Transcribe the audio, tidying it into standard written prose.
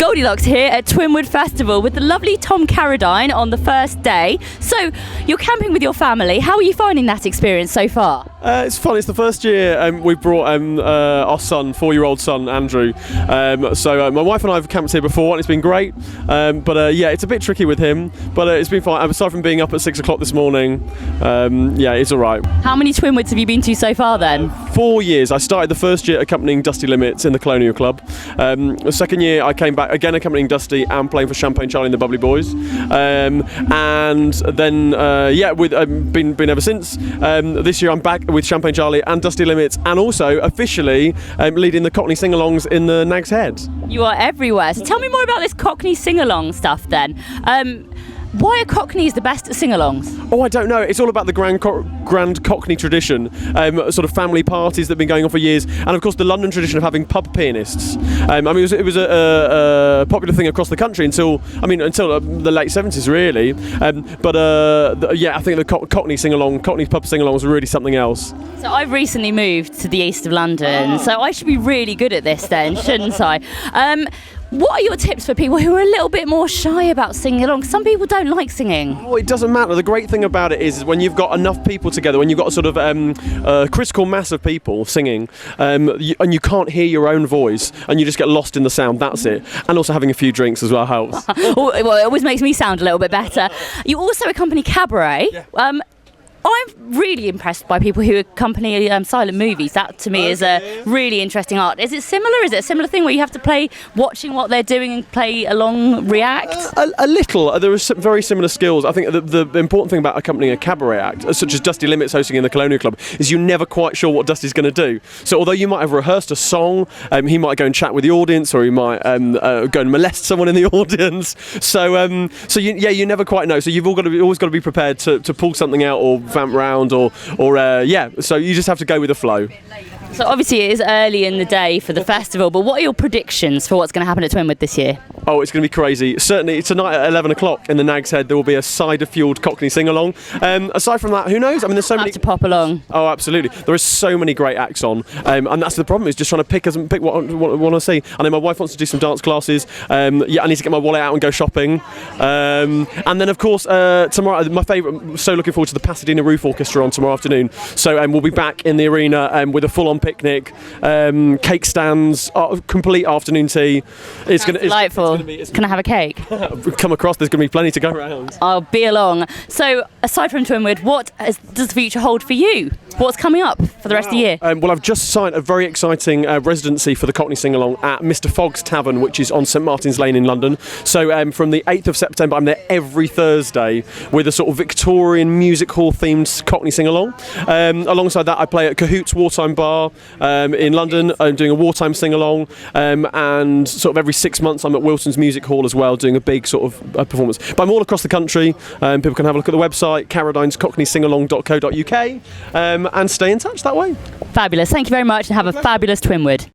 Goldy Loxx here at Twinwood Festival with the lovely Tom Carradine on the first day. So, you're camping with your family. How are you finding that experience so far? It's fun. It's the first year we've brought our son, 4-year-old son, Andrew. So my wife and I have camped here before and it's been great. But it's a bit tricky with him, but it's been fine. Aside from being up at 6 o'clock this morning, it's all right. How many Twinwoods have you been to so far then? 4 years. I started the first year accompanying Dusty Limits in the Colonial Club. The second year I came back again accompanying Dusty and playing for Champagne Charlie and the Bubbly Boys. And then been ever since. This year I'm back with Champagne Charlie and Dusty Limits, and also officially leading the Cockney sing-alongs in the Nag's Head. You are everywhere. So tell me more about this Cockney sing-along stuff then. Why are Cockneys the best at sing-alongs? Oh, I don't know. It's all about the grand Cockney tradition, sort of family parties that have been going on for years, and of course the London tradition of having pub pianists. It was a popular thing across the country until the late 70s, really. I think the Cockney sing-along, Cockney pub sing-alongs are really something else. So I've recently moved to the east of London, so I should be really good at this then, shouldn't I? What are your tips for people who are a little bit more shy about singing along? Some people don't like singing. Oh, it doesn't matter. The great thing about it is when you've got enough people together, when you've got a sort of critical mass of people singing, and you can't hear your own voice, and you just get lost in the sound, that's it. And also having a few drinks as well helps. Well, it always makes me sound a little bit better. You also accompany Cabaret. Yeah. I'm really impressed by people who accompany silent movies. That to me is a really interesting art. Is it similar? Is it a similar thing where you have to play watching what they're doing and play along, react? A little. There are some very similar skills. I think the important thing about accompanying a cabaret act, such as Dusty Limits hosting in the Colonial Club, is you're never quite sure what Dusty's going to do. So although you might have rehearsed a song, he might go and chat with the audience, or he might go and molest someone in the audience. So you never quite know. So you've always got to be prepared to pull something out or vamp round so you just have to go with the flow. So obviously it is early in the day for the festival, but what are your predictions for what's going to happen at Twinwood this year? Oh, it's going to be crazy. Certainly tonight at 11 o'clock in the Nag's Head there will be a cider-fueled Cockney sing-along. Aside from that, who knows? I mean, there's so many... to pop along. Oh, absolutely. There are so many great acts on, and that's the problem, is just trying to pick what I want to see. I know my wife wants to do some dance classes. I need to get my wallet out and go shopping. And then, of course, tomorrow, my favourite, so looking forward to the Pasadena Roof Orchestra on tomorrow afternoon. So we'll be back in the arena with a full-on picnic, cake stands, complete afternoon tea. It's delightful. Can I have a cake? Come across, there's going to be plenty to go around. I'll be along. So, aside from Twinwood, what does the future hold for you? What's coming up for the rest of the year? Well, I've just signed a very exciting residency for the Cockney Sing-Along at Mr Fogg's Tavern, which is on St Martin's Lane in London. So from the 8th of September, I'm there every Thursday with a sort of Victorian music hall themed Cockney Sing-Along. Alongside that, I play at Cahoot's Wartime Bar in London. I'm doing a wartime sing-along, and sort of every 6 months I'm at Wilson's Music Hall as well, doing a big sort of performance. But I'm all across the country. People can have a look at the website, carradinescockneysingalong.co.uk, and stay in touch that way. Fabulous. Thank you very much, and have a fabulous Twinwood.